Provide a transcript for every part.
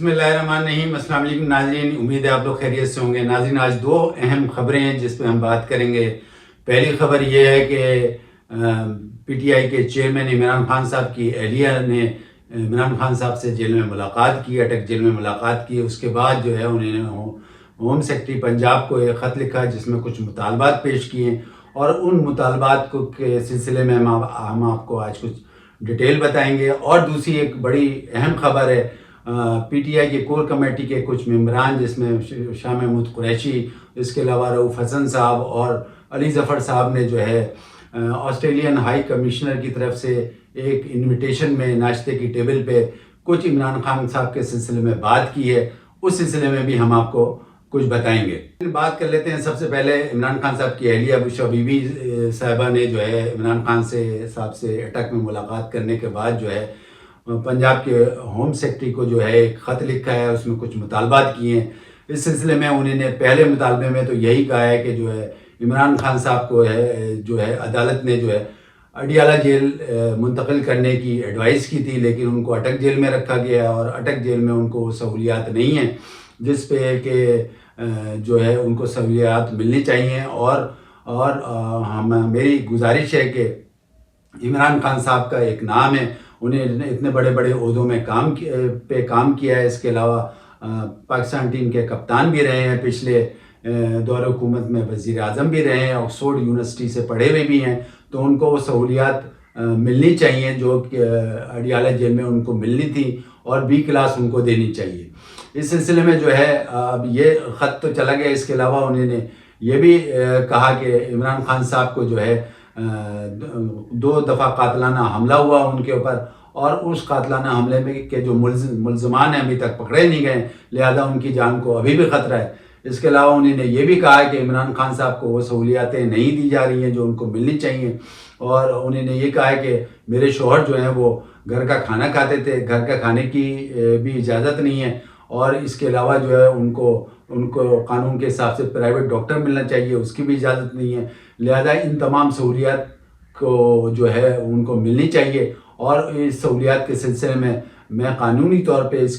بسم اللہ الرحمن الرحیم۔ السلام علیکم ناظرین، امید ہے آپ لوگ خیریت سے ہوں گے۔ ناظرین، آج دو اہم خبریں ہیں جس پہ ہم بات کریں گے۔ پہلی خبر یہ ہے کہ پی ٹی آئی کے چیئرمین عمران خان صاحب کی اہلیہ نے عمران خان صاحب سے جیل میں ملاقات کی، اٹک جیل میں ملاقات کی۔ اس کے بعد جو ہے انہوں نے ہوم سیکرٹری پنجاب کو ایک خط لکھا جس میں کچھ مطالبات پیش کیے، اور ان مطالبات کے سلسلے میں ہم آپ کو آج کچھ ڈیٹیل بتائیں گے۔ اور دوسری ایک بڑی اہم خبر ہے، پی ٹی آئی کے کور کمیٹی کے کچھ ممبران جس میں شاہ محمود قریشی، اس کے علاوہ رؤف حسن صاحب اور علی ظفر صاحب نے جو ہے آسٹریلین ہائی کمشنر کی طرف سے ایک انویٹیشن میں ناشتے کی ٹیبل پہ کچھ عمران خان صاحب کے سلسلے میں بات کی ہے۔ اس سلسلے میں بھی ہم آپ کو کچھ بتائیں گے۔ بات کر لیتے ہیں سب سے پہلے عمران خان صاحب کی اہلیہ بشریٰ بی بی صاحبہ نے جو ہے عمران خان صاحب سے اٹک میں ملاقات کرنے کے بعد جو ہے پنجاب کے ہوم سیکرٹری کو جو ہے ایک خط لکھا ہے، اس میں کچھ مطالبات کیے ہیں۔ اس سلسلے میں انہوں نے پہلے مطالبے میں تو یہی کہا ہے کہ جو ہے عمران خان صاحب کو جو ہے عدالت نے جو ہے اڈیالہ جیل منتقل کرنے کی ایڈوائز کی تھی، لیکن ان کو اٹک جیل میں رکھا گیا، اور اٹک جیل میں ان کو سہولیات نہیں ہیں جس پہ کہ جو ہے ان کو سہولیات ملنی چاہیے۔ اور میری گزارش ہے کہ عمران خان صاحب کا ایک نام ہے، انہیں اتنے بڑے بڑے عہدوں میں کام کیا ہے۔ اس کے علاوہ پاکستان ٹیم کے کپتان بھی رہے ہیں، پچھلے دور حکومت میں وزیر اعظم بھی رہے ہیں، آکسفورڈ یونیورسٹی سے پڑھے ہوئے بھی ہیں، تو ان کو وہ سہولیات ملنی چاہیے جو کہ اڈیالہ جیل میں ان کو ملنی تھی، اور بی کلاس ان کو دینی چاہیے۔ اس سلسلے میں جو ہے اب یہ خط تو چلا گیا۔ اس کے علاوہ انہوں نے یہ بھی کہا کہ عمران خان صاحب کو جو ہے 2 دفعہ قاتلانہ حملہ ہوا ان کے اوپر، اور اس قاتلانہ حملے میں کے جو ملزمان ہیں ابھی تک پکڑے نہیں گئے، لہذا ان کی جان کو ابھی بھی خطرہ ہے۔ اس کے علاوہ انہوں نے یہ بھی کہا کہ عمران خان صاحب کو وہ سہولیاتیں نہیں دی جا رہی ہیں جو ان کو ملنی چاہیے، اور انہوں نے یہ کہا ہے کہ میرے شوہر جو ہیں وہ گھر کا کھانا کھاتے تھے، گھر کا کھانے کی بھی اجازت نہیں ہے، اور اس کے علاوہ جو ہے ان کو قانون کے حساب سے پرائیویٹ ڈاکٹر ملنا چاہیے، اس کی بھی اجازت نہیں ہے، لہذا ان تمام سہولیات کو جو ہے ان کو ملنی چاہیے۔ اور اس سہولیات کے سلسلے میں قانونی طور پہ اس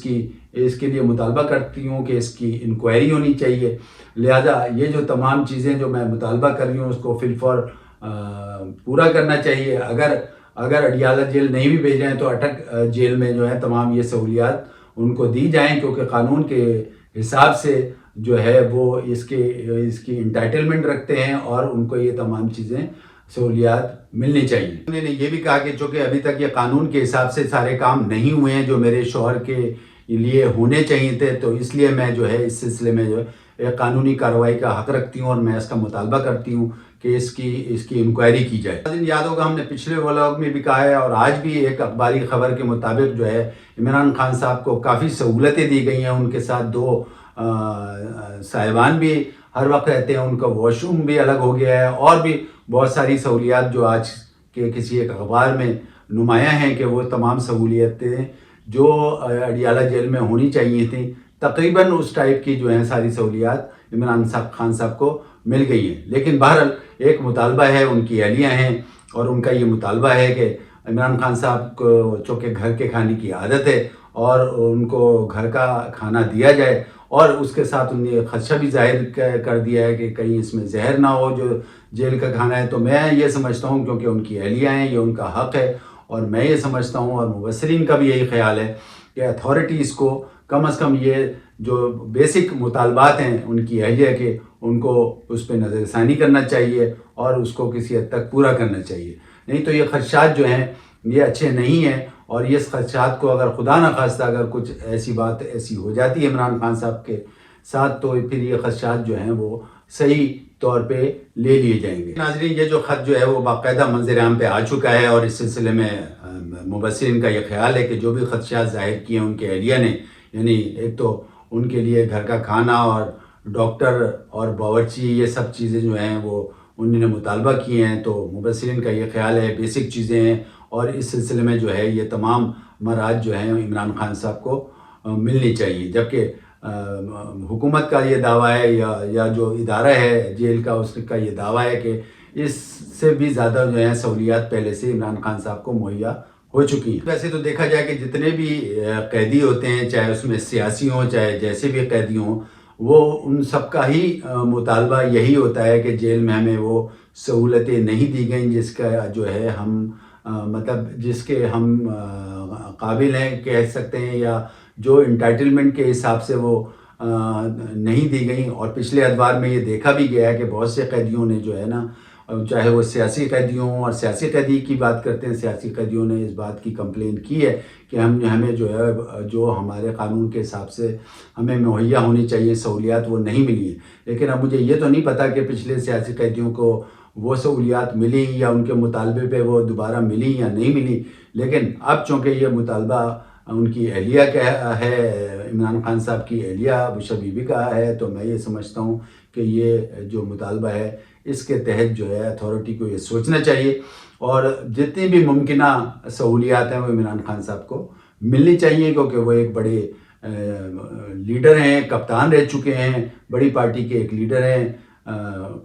کے لیے مطالبہ کرتی ہوں کہ اس کی انکوائری ہونی چاہیے، لہذا یہ جو تمام چیزیں جو میں مطالبہ کر رہی ہوں اس کو فی الفور پورا کرنا چاہیے۔ اگر اڈیالہ جیل نہیں بھی بھیج رہے ہیں تو اٹک جیل میں جو ہے تمام یہ سہولیات ان کو دی جائیں، کیونکہ قانون کے حساب سے جو ہے وہ اس کی انٹائٹلمنٹ رکھتے ہیں، اور ان کو یہ تمام چیزیں سہولیات ملنی چاہیے۔ انہوں نے یہ بھی کہا کہ چونکہ ابھی تک یہ قانون کے حساب سے سارے کام نہیں ہوئے ہیں جو میرے شوہر کے لیے ہونے چاہیے تھے، تو اس لیے میں جو ہے اس سلسلے میں جو ہے ایک قانونی کارروائی کا حق رکھتی ہوں، اور میں اس کا مطالبہ کرتی ہوں کہ اس کی انکوائری کی جائے۔ یاد ہوگا ہم نے پچھلے ولاگ میں بھی کہا ہے، اور آج بھی ایک اخباری خبر کے مطابق جو ہے عمران خان صاحب کو کافی سہولتیں دی گئی ہیں، ان کے ساتھ 2 صاحبان بھی ہر وقت رہتے ہیں، ان کا واش روم بھی الگ ہو گیا ہے، اور بھی بہت ساری سہولیات جو آج کے کسی ایک اخبار میں نمایاں ہیں کہ وہ تمام سہولیتیں جو اڈیالہ جیل میں ہونی چاہیے تھیں، تقریباً اس ٹائپ کی جو ہیں ساری سہولیات عمران خان صاحب کو مل گئی ہیں۔ لیکن بہرحال ایک مطالبہ ہے، ان کی اہلیہ ہیں، اور ان کا یہ مطالبہ ہے کہ عمران خان صاحب کو چونکہ گھر کے کھانے کی عادت ہے، اور ان کو گھر کا کھانا دیا جائے، اور اس کے ساتھ انہوں نے خدشہ بھی ظاہر کر دیا ہے کہ کہیں اس میں زہر نہ ہو جو جیل کا کھانا ہے۔ تو میں یہ سمجھتا ہوں کیونکہ ان کی اہلیہ ہیں، یہ ان کا حق ہے، اور میں یہ سمجھتا ہوں، اور مبصرین کا بھی یہی خیال ہے کہ اتھارٹیز کو کم از کم یہ جو بیسک مطالبات ہیں ان کی اہلیہ کے، ان کو اس پہ نظر ثانی کرنا چاہیے، اور اس کو کسی حد تک پورا کرنا چاہیے۔ نہیں تو یہ خدشات جو ہیں یہ اچھے نہیں ہیں، اور اس خدشات کو اگر خدا نخواستہ اگر کچھ ایسی ہو جاتی ہے عمران خان صاحب کے ساتھ، تو پھر یہ خدشات جو ہیں وہ صحیح طور پہ لے لیے جائیں گے۔ ناظرین، یہ جو خط جو ہے وہ باقاعدہ منظر عام پہ آ چکا ہے، اور اس سلسلے میں مبصرین کا یہ خیال ہے کہ جو بھی خدشات ظاہر کیے ہیں ان کے اہلیہ نے، یعنی ایک تو ان کے لیے گھر کا کھانا اور ڈاکٹر اور باورچی، یہ سب چیزیں جو ہیں وہ انہوں نے مطالبہ کیے ہیں، تو مبصرین کا یہ خیال ہے بیسک چیزیں ہیں، اور اس سلسلے میں جو ہے یہ تمام مراحل جو ہیں عمران خان صاحب کو ملنی چاہیے۔ جبکہ حکومت کا یہ دعویٰ ہے یا جو ادارہ ہے جیل کا، اس کا یہ دعویٰ ہے کہ اس سے بھی زیادہ جو ہے سہولیات پہلے سے عمران خان صاحب کو مہیا ہو چکی ہیں۔ ویسے تو دیکھا جائے کہ جتنے بھی قیدی ہوتے ہیں، چاہے اس میں سیاسی ہوں چاہے جیسے بھی قیدی ہوں، وہ ان سب کا ہی مطالبہ یہی ہوتا ہے کہ جیل میں ہمیں وہ سہولتیں نہیں دی گئیں جس کا جو ہے ہم مطلب جس کے ہم قابل ہیں کہہ سکتے ہیں، یا جو انٹائٹلمنٹ کے حساب سے وہ نہیں دی گئیں۔ اور پچھلے ادوار میں یہ دیکھا بھی گیا ہے کہ بہت سے قیدیوں نے جو ہے نا، چاہے وہ سیاسی قیدی ہوں، اور سیاسی قیدی کی بات کرتے ہیں، سیاسی قیدیوں نے اس بات کی کمپلین کی ہے کہ ہمیں جو ہے جو ہمارے قانون کے حساب سے ہمیں مہیا ہونی چاہیے سہولیات وہ نہیں ملی ہیں۔ لیکن اب مجھے یہ تو نہیں پتہ کہ پچھلے سیاسی قیدیوں کو وہ سہولیات ملی یا ان کے مطالبے پہ وہ دوبارہ ملی یا نہیں ملی، لیکن اب چونکہ یہ مطالبہ ان کی اہلیہ کا ہے، عمران خان صاحب کی اہلیہ بشریٰ بی بی کا ہے، تو میں یہ سمجھتا ہوں کہ یہ جو مطالبہ ہے اس کے تحت جو ہے اتھارٹی کو یہ سوچنا چاہیے، اور جتنی بھی ممکنہ سہولیات ہیں وہ عمران خان صاحب کو ملنی چاہیے، کیونکہ وہ ایک بڑے لیڈر ہیں، کپتان رہ چکے ہیں، بڑی پارٹی کے ایک لیڈر ہیں،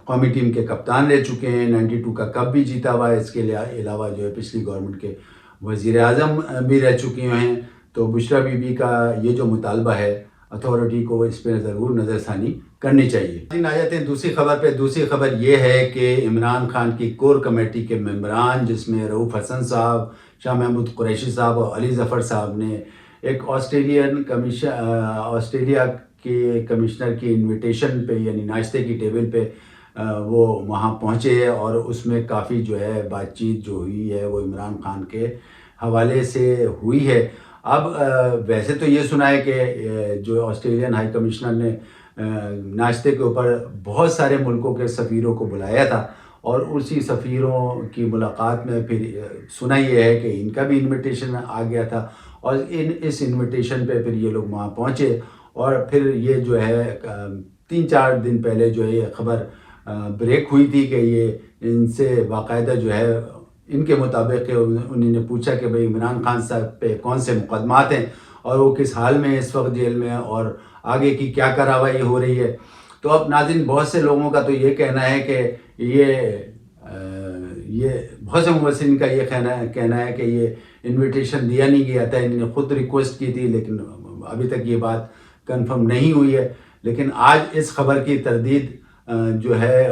قومی ٹیم کے کپتان رہ چکے ہیں، 92 کا کپ بھی جیتا ہوا ہے، اس کے علاوہ جو ہے پچھلی گورنمنٹ کے وزیر اعظم بھی رہ چکی ہیں۔ تو بشریٰ بی بی کا یہ جو مطالبہ ہے اتھارٹی کو اس پہ ضرور نظر ثانی کرنی چاہیے۔ آ جاتے ہیں دوسری خبر پہ۔ دوسری خبر یہ ہے کہ عمران خان کی کور کمیٹی کے ممبران، جس میں رؤوف حسن صاحب، شاہ محمود قریشی صاحب اور علی ظفر صاحب نے ایک آسٹریلیا کے کمشنر کی انویٹیشن پہ، یعنی ناشتے کی ٹیبل پہ وہ وہاں پہنچے، اور اس میں کافی جو ہے بات چیت جو ہوئی ہے وہ عمران خان کے حوالے سے ہوئی ہے۔ اب ویسے تو یہ سنا ہے کہ جو آسٹریلین ہائی کمشنر نے ناشتے کے اوپر بہت سارے ملکوں کے سفیروں کو بلایا تھا، اور اسی سفیروں کی ملاقات میں پھر سنا یہ ہے کہ ان کا بھی انویٹیشن آ گیا تھا، اور اس انویٹیشن پہ پھر یہ لوگ وہاں پہنچے، اور پھر یہ جو ہے 3-4 دن پہلے جو ہے یہ خبر بریک ہوئی تھی کہ یہ ان سے باقاعدہ جو ہے ان کے مطابق انہوں نے پوچھا کہ بھئی عمران خان صاحب پہ کون سے مقدمات ہیں اور وہ کس حال میں اس وقت جیل میں، اور آگے کی کیا کارروائی ہو رہی ہے۔ تو اب ناظرین، بہت سے لوگوں کا تو یہ کہنا ہے کہ یہ بہت سے مبصرین کا یہ کہنا ہے کہ یہ انویٹیشن دیا نہیں گیا تھا، انہوں نے خود ریکویسٹ کی تھی، لیکن ابھی تک یہ بات کنفرم نہیں ہوئی ہے۔ لیکن آج اس خبر کی تردید جو ہے،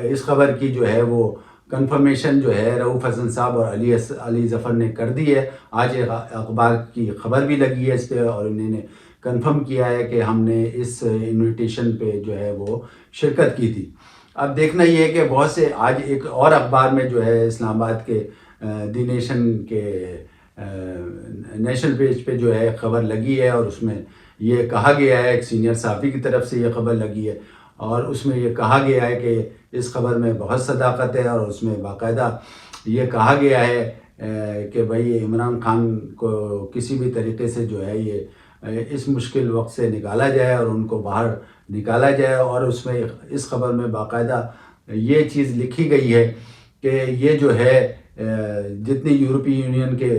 اس خبر کی جو ہے وہ کنفرمیشن جو ہے رؤوف حسن صاحب اور علی ظفر نے کر دی ہے۔ آج ایک اخبار کی خبر بھی لگی ہے اس پہ، اور انہوں نے کنفرم کیا ہے کہ ہم نے اس انویٹیشن پہ جو ہے وہ شرکت کی تھی۔ اب دیکھنا یہ ہے کہ بہت سے آج ایک اور اخبار میں جو ہے اسلام آباد کے دی نیشن کے نیشنل پیج پہ جو ہے خبر لگی ہے، اور اس میں یہ کہا گیا ہے، ایک سینئر صحافی کی طرف سے یہ خبر لگی ہے، اور اس میں یہ کہا گیا ہے کہ اس خبر میں بہت صداقت ہے، اور اس میں باقاعدہ یہ کہا گیا ہے کہ بھئی عمران خان کو کسی بھی طریقے سے جو ہے یہ اس مشکل وقت سے نکالا جائے اور ان کو باہر نکالا جائے۔ اور اس میں اس خبر میں باقاعدہ یہ چیز لکھی گئی ہے کہ یہ جو ہے جتنی یورپی یونین کے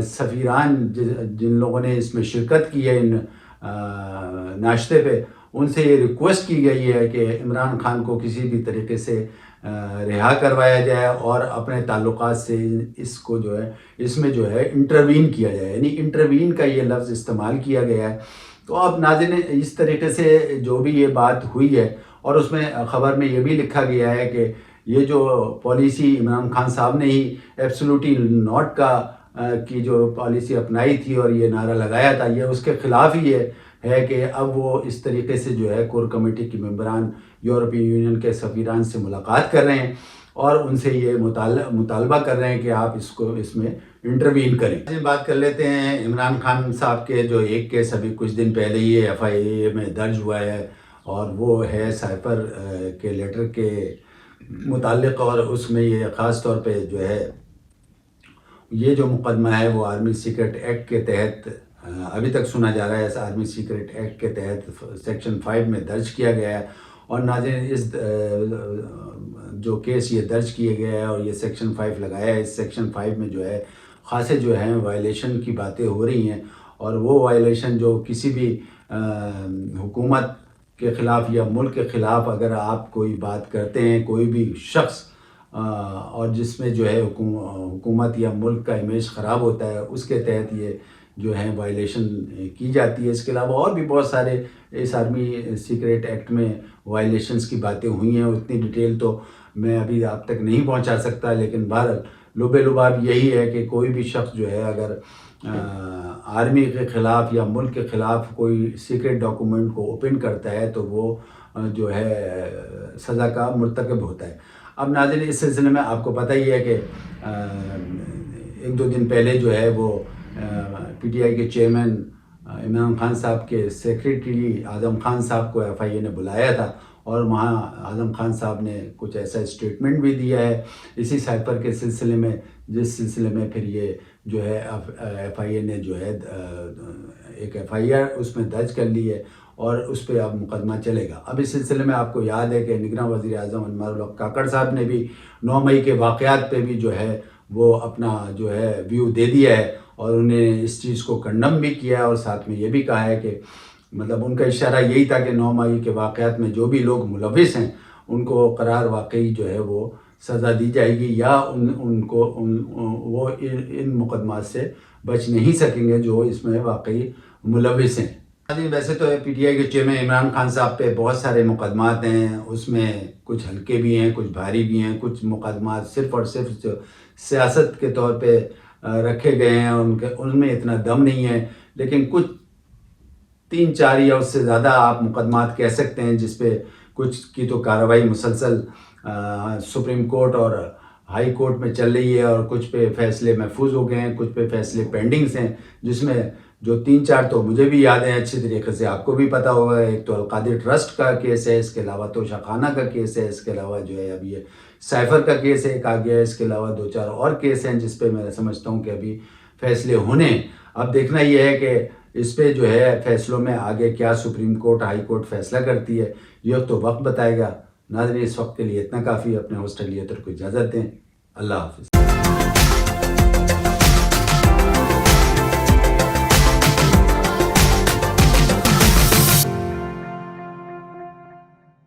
سفیران جن لوگوں نے اس میں شرکت کی ہے ان ناشتے پہ، ان سے یہ ریکویسٹ کی گئی ہے کہ عمران خان کو کسی بھی طریقے سے رہا کروایا جائے، اور اپنے تعلقات سے اس کو جو ہے اس میں جو ہے انٹروین کیا جائے، یعنی انٹروین کا یہ لفظ استعمال کیا گیا ہے۔ تو اب ناظرین، اس طریقے سے جو بھی یہ بات ہوئی ہے، اور اس میں خبر میں یہ بھی لکھا گیا ہے کہ یہ جو پالیسی عمران خان صاحب نے ہی ایبسولوٹلی ناٹ کی جو پالیسی اپنائی تھی اور یہ نعرہ لگایا تھا، یہ اس کے خلاف ہی ہے کہ اب وہ اس طریقے سے جو ہے کور کمیٹی کے ممبران یورپی یونین کے سفیران سے ملاقات کر رہے ہیں، اور ان سے یہ مطالبہ کر رہے ہیں کہ آپ اس میں انٹروین کریں۔ بات کر لیتے ہیں عمران خان صاحب کے جو ایک کیس ابھی کچھ دن پہلے ہی FIA میں درج ہوا ہے، اور وہ ہے سائپر کے لیٹر کے متعلق، اور اس میں یہ خاص طور پہ جو ہے یہ جو مقدمہ ہے وہ آرمی سیکرٹ ایکٹ کے تحت ابھی تک سنا جا رہا ہے، اس آرمی سیکرٹ ایکٹ کے تحت سیکشن 5 میں درج کیا گیا ہے۔ اور ناظرین، اس جو کیس یہ درج کیے گیا ہے اور یہ سیکشن 5 لگایا ہے، اس سیکشن 5 میں جو ہے خاصے جو ہیں وائلیشن کی باتیں ہو رہی ہیں، اور وہ وائلیشن جو کسی بھی حکومت کے خلاف یا ملک کے خلاف اگر آپ کوئی بات کرتے ہیں، کوئی بھی شخص اور جس میں جو ہے حکومت یا ملک کا امیج خراب ہوتا ہے، اس کے تحت یہ جو ہے وائلیشن کی جاتی ہے۔ اس کے علاوہ اور بھی بہت سارے اس آرمی سیکریٹ ایکٹ میں وائلیشنز کی باتیں ہوئی ہیں، اتنی ڈیٹیل تو میں ابھی آپ تک نہیں پہنچا سکتا، لیکن بہرحال لب لباب یہی ہے کہ کوئی بھی شخص جو ہے اگر آرمی کے خلاف یا ملک کے خلاف کوئی سیکریٹ ڈاکومنٹ کو اوپن کرتا ہے تو وہ جو ہے سزا کا مرتکب ہوتا ہے۔ اب ناظرین، اس سلسلے میں آپ کو پتہ ہی ہے کہ ایک دو دن پہلے جو ہے وہ پی ٹی آئی کے چیئرمین عمران خان صاحب کے سیکریٹری اعظم خان صاحب کو ایف آئی اے نے بلایا تھا، اور وہاں اعظم خان صاحب نے کچھ ایسا اسٹیٹمنٹ بھی دیا ہے اسی سائپر کے سلسلے میں، جس سلسلے میں پھر یہ جو ہے ایف آئی اے نے جو ہے ایک ایف آئی آر اس میں درج کر لی ہے، اور اس پہ اب مقدمہ چلے گا۔ اب اس سلسلے میں آپ کو یاد ہے کہ نگراں وزیر اعظم انوار الحق کاکڑ صاحب نے بھی 9 مئی کے واقعات پہ بھی جو ہے وہ اپنا جو ہے ویو دے دیا ہے، اور انہیں اس چیز کو کنڈم بھی کیا ہے، اور ساتھ میں یہ بھی کہا ہے کہ مطلب ان کا اشارہ یہی تھا کہ 9 مئی کے واقعات میں جو بھی لوگ ملوث ہیں ان کو قرار واقعی جو ہے وہ سزا دی جائے گی، یا وہ ان مقدمات سے بچ نہیں سکیں گے جو اس میں واقعی ملوث ہیں۔ ویسے تو پی ٹی آئی کے چیئرمین عمران خان صاحب پہ بہت سارے مقدمات ہیں، اس میں کچھ ہلکے بھی ہیں، کچھ بھاری بھی ہیں، کچھ مقدمات صرف اور صرف جو سیاست کے طور پہ رکھے گئے ہیں ان میں اتنا دم نہیں ہے، لیکن کچھ 3-4 یا اس سے زیادہ آپ مقدمات کہہ سکتے ہیں جس پہ کچھ کی تو کارروائی مسلسل سپریم کورٹ اور ہائی کورٹ میں چل رہی ہے، اور کچھ پہ فیصلے محفوظ ہو گئے ہیں، کچھ پہ فیصلے پینڈنگز ہیں، جس میں جو 3-4 تو مجھے بھی یاد ہیں اچھی طریقے سے، آپ کو بھی پتہ ہوگا۔ ایک تو القادر ٹرسٹ کا کیس ہے، اس کے علاوہ توشہ خانہ کا کیس ہے، اس کے علاوہ جو ہے اب یہ سائفر کا کیس ایک آ گیا ہے، اس کے علاوہ 2-4 اور کیس ہیں جس پہ میں سمجھتا ہوں کہ ابھی فیصلے ہونے۔ اب دیکھنا یہ ہے کہ اس پہ جو ہے فیصلوں میں آگے کیا سپریم کورٹ ہائی کورٹ فیصلہ کرتی ہے، یہ تو وقت بتائے گا۔ ناظرین، اس وقت کے لیے اتنا کافی، اپنے ہوسٹ علی اطہر کو اجازت دیں۔ اللہ حافظ۔